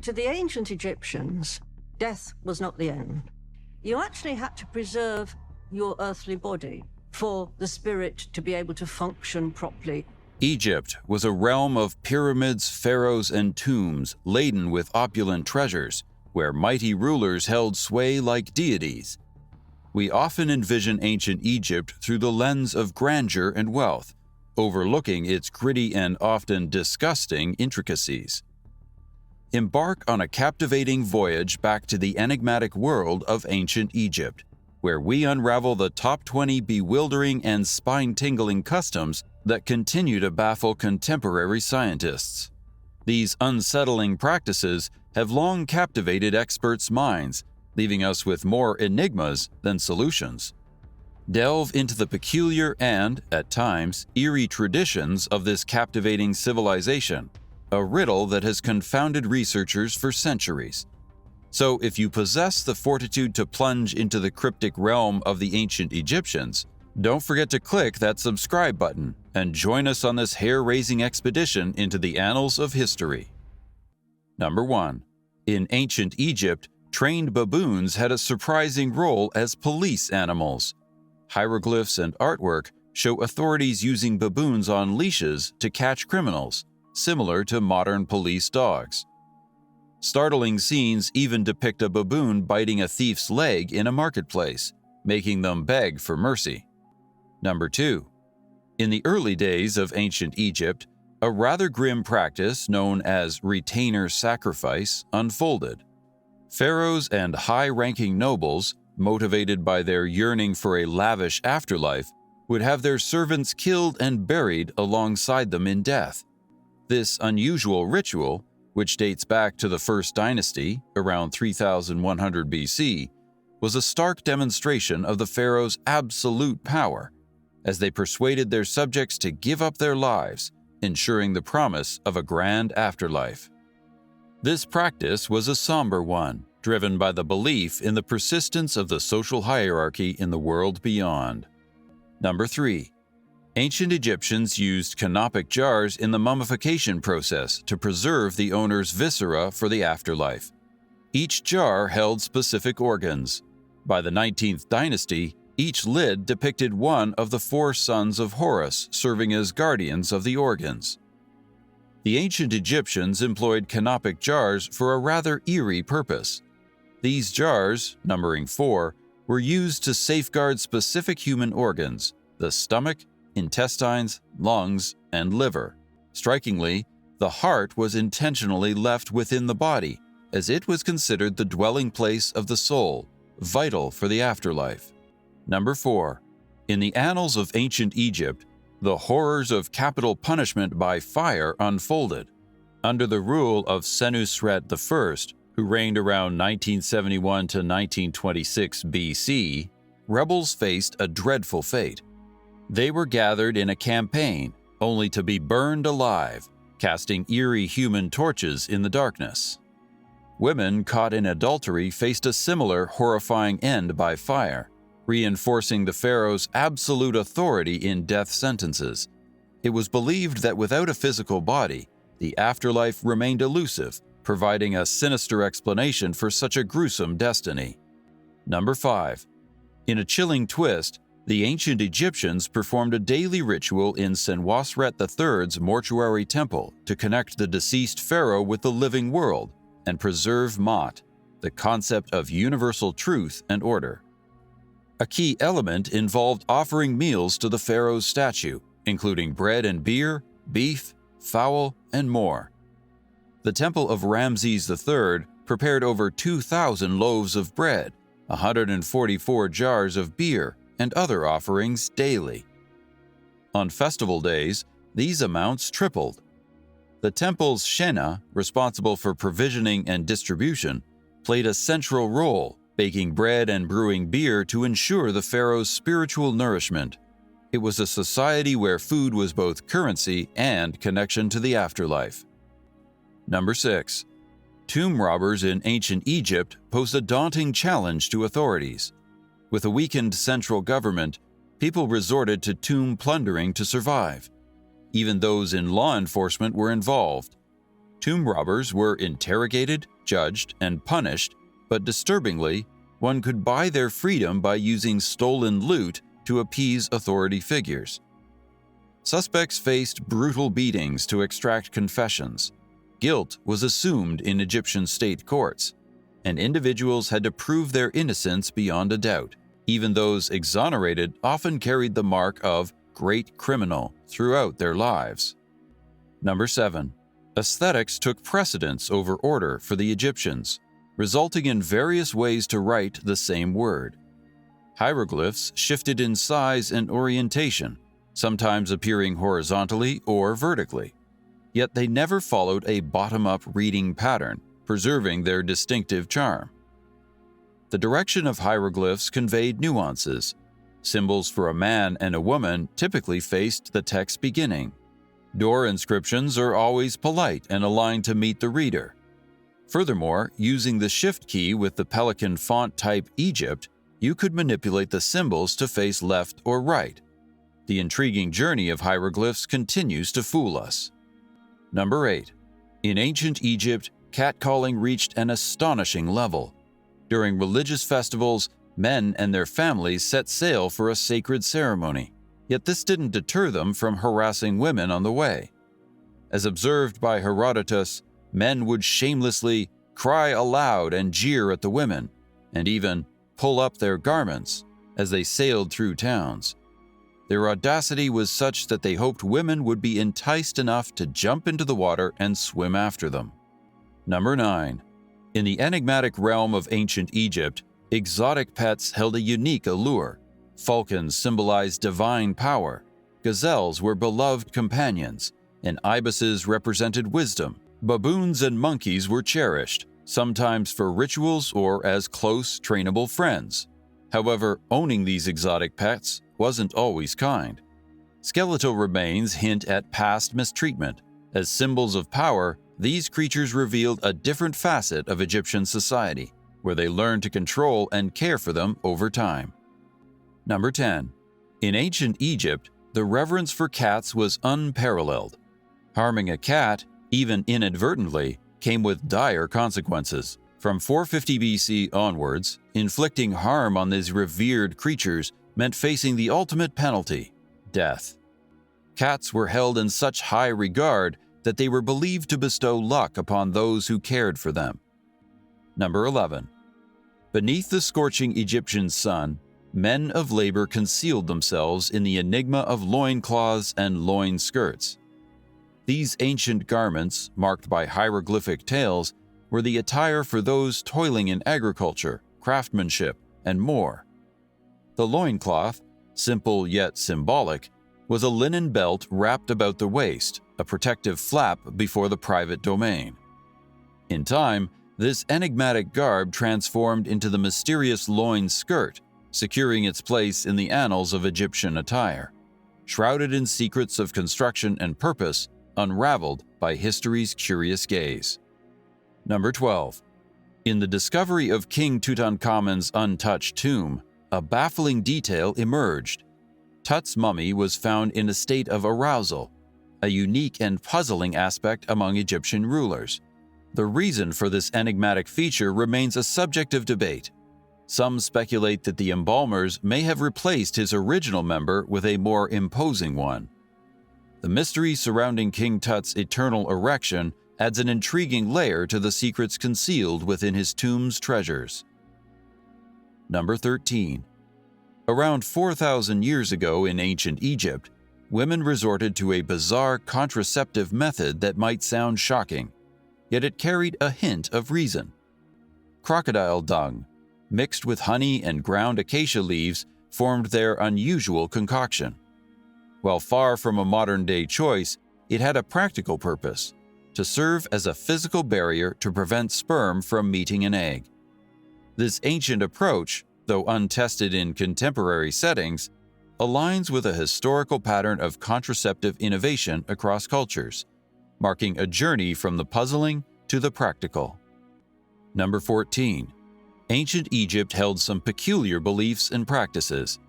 To the ancient Egyptians, death was not the end. You actually had to preserve your earthly body for the spirit to be able to function properly. Egypt was a realm of pyramids, pharaohs, and tombs laden with opulent treasures, where mighty rulers held sway like deities. We often envision ancient Egypt through the lens of grandeur and wealth, overlooking its gritty and often disgusting intricacies. Embark on a captivating voyage back to the enigmatic world of ancient Egypt, where we unravel the top 20 bewildering and spine-tingling customs that continue to baffle contemporary scientists. These unsettling practices have long captivated experts' minds, leaving us with more enigmas than solutions. Delve into the peculiar and, at times, eerie traditions of this captivating civilization, a riddle that has confounded researchers for centuries. So if you possess the fortitude to plunge into the cryptic realm of the ancient Egyptians, don't forget to click that subscribe button and join us on this hair-raising expedition into the annals of history. Number 1. In ancient Egypt, trained baboons had a surprising role as police animals. Hieroglyphs and artwork show authorities using baboons on leashes to catch criminals, similar to modern police dogs. Startling scenes even depict a baboon biting a thief's leg in a marketplace, making them beg for mercy. Number 2. In the early days of ancient Egypt, a rather grim practice known as retainer sacrifice unfolded. Pharaohs and high-ranking nobles, motivated by their yearning for a lavish afterlife, would have their servants killed and buried alongside them in death. This unusual ritual, which dates back to the First Dynasty, around 3100 BC, was a stark demonstration of the pharaoh's absolute power, as they persuaded their subjects to give up their lives, ensuring the promise of a grand afterlife. This practice was a somber one, driven by the belief in the persistence of the social hierarchy in the world beyond. Number 3. Ancient Egyptians used canopic jars in the mummification process to preserve the owner's viscera for the afterlife. Each jar held specific organs. By the 19th dynasty, each lid depicted one of the 4 sons of Horus serving as guardians of the organs. The ancient Egyptians employed canopic jars for a rather eerie purpose. These jars, numbering 4, were used to safeguard specific human organs: the stomach, intestines, lungs, and liver. Strikingly, the heart was intentionally left within the body, as it was considered the dwelling place of the soul, vital for the afterlife. Number 4. In the annals of ancient Egypt, the horrors of capital punishment by fire unfolded. Under the rule of Senusret I, who reigned around 1971 to 1926 BC, rebels faced a dreadful fate. They were gathered in a campaign, only to be burned alive, casting eerie human torches in the darkness. Women caught in adultery faced a similar horrifying end by fire, reinforcing the pharaoh's absolute authority in death sentences. It was believed that without a physical body, the afterlife remained elusive, providing a sinister explanation for such a gruesome destiny. Number 5. In a chilling twist, the ancient Egyptians performed a daily ritual in Senwosret III's mortuary temple to connect the deceased pharaoh with the living world and preserve Ma'at, the concept of universal truth and order. A key element involved offering meals to the pharaoh's statue, including bread and beer, beef, fowl, and more. The temple of Ramses III prepared over 2,000 loaves of bread, 144 jars of beer, and other offerings daily. On festival days, these amounts tripled. The temple's Shena, responsible for provisioning and distribution, played a central role, baking bread and brewing beer to ensure the pharaoh's spiritual nourishment. It was a society where food was both currency and connection to the afterlife. Number 6. Tomb robbers in ancient Egypt posed a daunting challenge to authorities. With a weakened central government, people resorted to tomb plundering to survive. Even those in law enforcement were involved. Tomb robbers were interrogated, judged, and punished, but disturbingly, one could buy their freedom by using stolen loot to appease authority figures. Suspects faced brutal beatings to extract confessions. Guilt was assumed in Egyptian state courts, and individuals had to prove their innocence beyond a doubt. Even those exonerated often carried the mark of great criminal throughout their lives. Number 7. Aesthetics took precedence over order for the Egyptians, resulting in various ways to write the same word. Hieroglyphs shifted in size and orientation, sometimes appearing horizontally or vertically. Yet they never followed a bottom-up reading pattern, preserving their distinctive charm. The direction of hieroglyphs conveyed nuances. Symbols for a man and a woman typically faced the text beginning. Door inscriptions are always polite and aligned to meet the reader. Furthermore, using the shift key with the pelican font type Egypt, you could manipulate the symbols to face left or right. The intriguing journey of hieroglyphs continues to fool us. Number 8. In ancient Egypt, catcalling reached an astonishing level. During religious festivals, men and their families set sail for a sacred ceremony, yet this didn't deter them from harassing women on the way. As observed by Herodotus, men would shamelessly cry aloud and jeer at the women, and even pull up their garments as they sailed through towns. Their audacity was such that they hoped women would be enticed enough to jump into the water and swim after them. Number 9. In the enigmatic realm of ancient Egypt, exotic pets held a unique allure. Falcons symbolized divine power, gazelles were beloved companions, and ibises represented wisdom. Baboons and monkeys were cherished, sometimes for rituals or as close, trainable friends. However, owning these exotic pets wasn't always kind. Skeletal remains hint at past mistreatment. As symbols of power, these creatures revealed a different facet of Egyptian society, where they learned to control and care for them over time. Number 10. In ancient Egypt, the reverence for cats was unparalleled. Harming a cat, even inadvertently, came with dire consequences. From 450 BC onwards, inflicting harm on these revered creatures meant facing the ultimate penalty, death. Cats were held in such high regard that they were believed to bestow luck upon those who cared for them. Number 11. Beneath the scorching Egyptian sun, men of labor concealed themselves in the enigma of loincloths and loin skirts. These ancient garments, marked by hieroglyphic tales, were the attire for those toiling in agriculture, craftsmanship, and more. The loincloth, simple yet symbolic, was a linen belt wrapped about the waist, a protective flap before the private domain. In time, this enigmatic garb transformed into the mysterious loin skirt, securing its place in the annals of Egyptian attire. Shrouded in secrets of construction and purpose, unraveled by history's curious gaze. Number 12. In the discovery of King Tutankhamun's untouched tomb, a baffling detail emerged. Tuts' mummy was found in a state of arousal, a unique and puzzling aspect among Egyptian rulers. The reason for this enigmatic feature remains a subject of debate. Some speculate that the embalmers may have replaced his original member with a more imposing one. The mystery surrounding King Tut's eternal erection adds an intriguing layer to the secrets concealed within his tomb's treasures. Number 13. Around 4,000 years ago in ancient Egypt, women resorted to a bizarre contraceptive method that might sound shocking, yet it carried a hint of reason. Crocodile dung, mixed with honey and ground acacia leaves, formed their unusual concoction. While far from a modern-day choice, it had a practical purpose: to serve as a physical barrier to prevent sperm from meeting an egg. This ancient approach, though untested in contemporary settings, aligns with a historical pattern of contraceptive innovation across cultures, marking a journey from the puzzling to the practical. Number 14. Ancient Egypt held some peculiar beliefs and practices.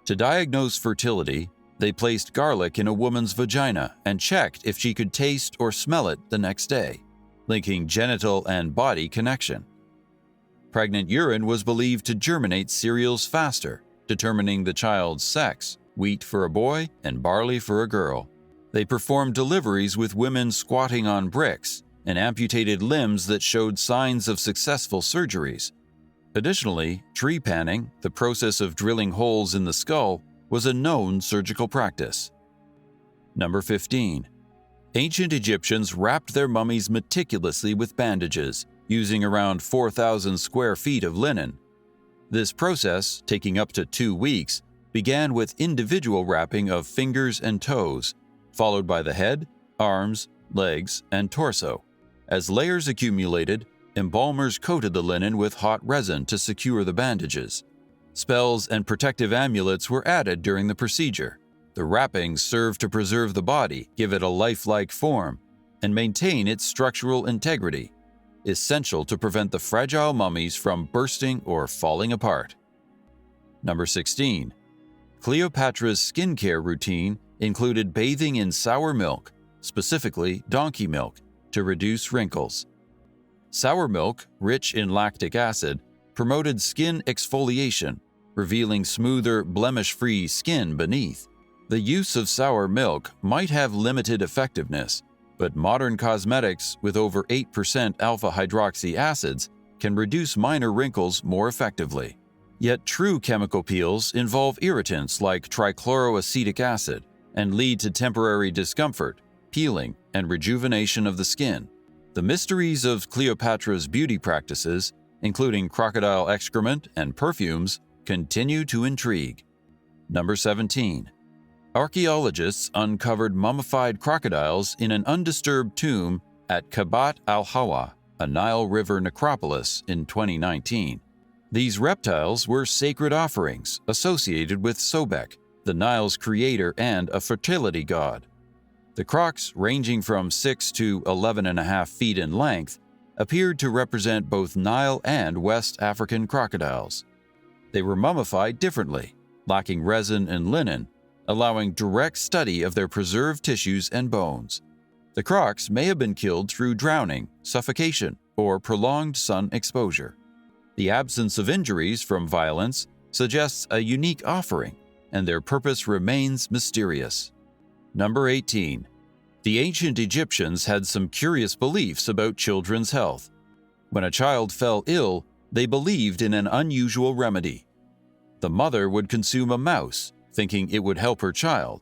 To diagnose fertility, they placed garlic in a woman's vagina and checked if she could taste or smell it the next day. linking genital and body connection. Pregnant urine was believed to germinate cereals faster, determining the child's sex, wheat for a boy and barley for a girl. They performed deliveries with women squatting on bricks and amputated limbs that showed signs of successful surgeries. Additionally, tree panning, the process of drilling holes in the skull, was a known surgical practice. Number 15. Ancient Egyptians wrapped their mummies meticulously with bandages, using around 4,000 square feet of linen. This process, taking up to 2 weeks, began with individual wrapping of fingers and toes, followed by the head, arms, legs, and torso. As layers accumulated, embalmers coated the linen with hot resin to secure the bandages. Spells and protective amulets were added during the procedure. The wrappings served to preserve the body, give it a lifelike form, and maintain its structural integrity, essential to prevent the fragile mummies from bursting or falling apart. Number 16. Cleopatra's skincare routine included bathing in sour milk, specifically donkey milk, to reduce wrinkles. Sour milk, rich in lactic acid, promoted skin exfoliation, revealing smoother, blemish-free skin beneath. The use of sour milk might have limited effectiveness, but modern cosmetics with over 8% alpha-hydroxy acids can reduce minor wrinkles more effectively. Yet true chemical peels involve irritants like trichloroacetic acid and lead to temporary discomfort, peeling, and rejuvenation of the skin. The mysteries of Cleopatra's beauty practices, including crocodile excrement and perfumes, continue to intrigue. Number 17. Archaeologists uncovered mummified crocodiles in an undisturbed tomb at Kabat al-Hawa, a Nile River necropolis, in 2019. These reptiles were sacred offerings associated with Sobek, the Nile's creator and a fertility god. The Crocs, ranging from 6 to 11.5 feet in length, appeared to represent both Nile and West African crocodiles. They were mummified differently, lacking resin and linen, allowing direct study of their preserved tissues and bones. The Crocs may have been killed through drowning, suffocation, or prolonged sun exposure. The absence of injuries from violence suggests a unique offering, and their purpose remains mysterious. Number 18. The ancient Egyptians had some curious beliefs about children's health. When a child fell ill, they believed in an unusual remedy. The mother would consume a mouse, thinking it would help her child.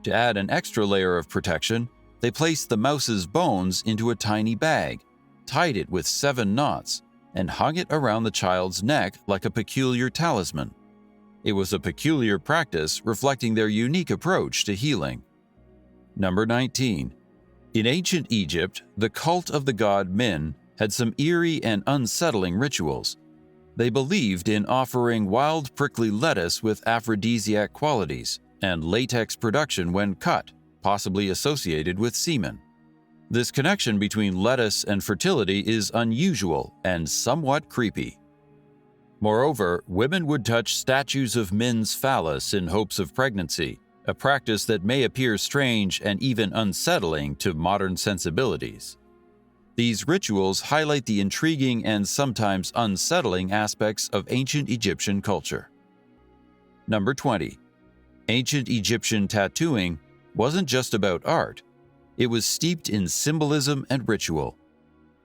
To add an extra layer of protection, they placed the mouse's bones into a tiny bag, tied it with 7 knots, and hung it around the child's neck like a peculiar talisman. It was a peculiar practice reflecting their unique approach to healing. Number 19. In ancient Egypt, the cult of the god Min had some eerie and unsettling rituals. They believed in offering wild prickly lettuce with aphrodisiac qualities and latex production when cut, possibly associated with semen. This connection between lettuce and fertility is unusual and somewhat creepy. Moreover, women would touch statues of Min's phallus in hopes of pregnancy, a practice that may appear strange and even unsettling to modern sensibilities. These rituals highlight the intriguing and sometimes unsettling aspects of ancient Egyptian culture. Number 20. Ancient Egyptian tattooing wasn't just about art. It was steeped in symbolism and ritual.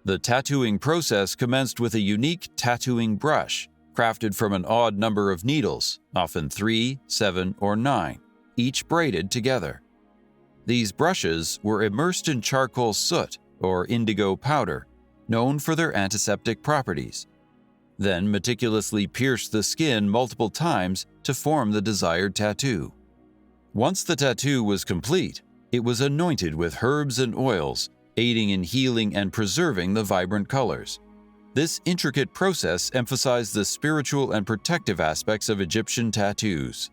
The tattooing process commenced with a unique tattooing brush, crafted from an odd number of needles, often 3, 7, or 9, each braided together. These brushes were immersed in charcoal soot, or indigo powder, known for their antiseptic properties, then meticulously pierced the skin multiple times to form the desired tattoo. Once the tattoo was complete, it was anointed with herbs and oils, aiding in healing and preserving the vibrant colors. This intricate process emphasized the spiritual and protective aspects of Egyptian tattoos.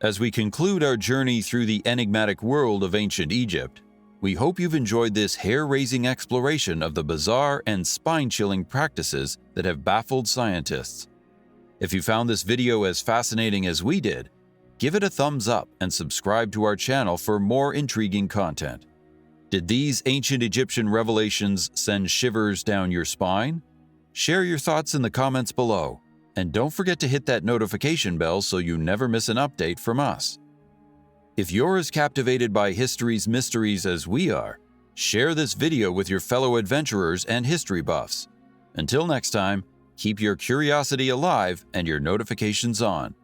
As we conclude our journey through the enigmatic world of ancient Egypt, we hope you've enjoyed this hair-raising exploration of the bizarre and spine-chilling practices that have baffled scientists. If you found this video as fascinating as we did, give it a thumbs up and subscribe to our channel for more intriguing content. Did these ancient Egyptian revelations send shivers down your spine? Share your thoughts in the comments below, and don't forget to hit that notification bell so you never miss an update from us. If you're as captivated by history's mysteries as we are, share this video with your fellow adventurers and history buffs. Until next time, keep your curiosity alive and your notifications on.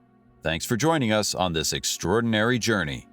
Thanks for joining us on this extraordinary journey.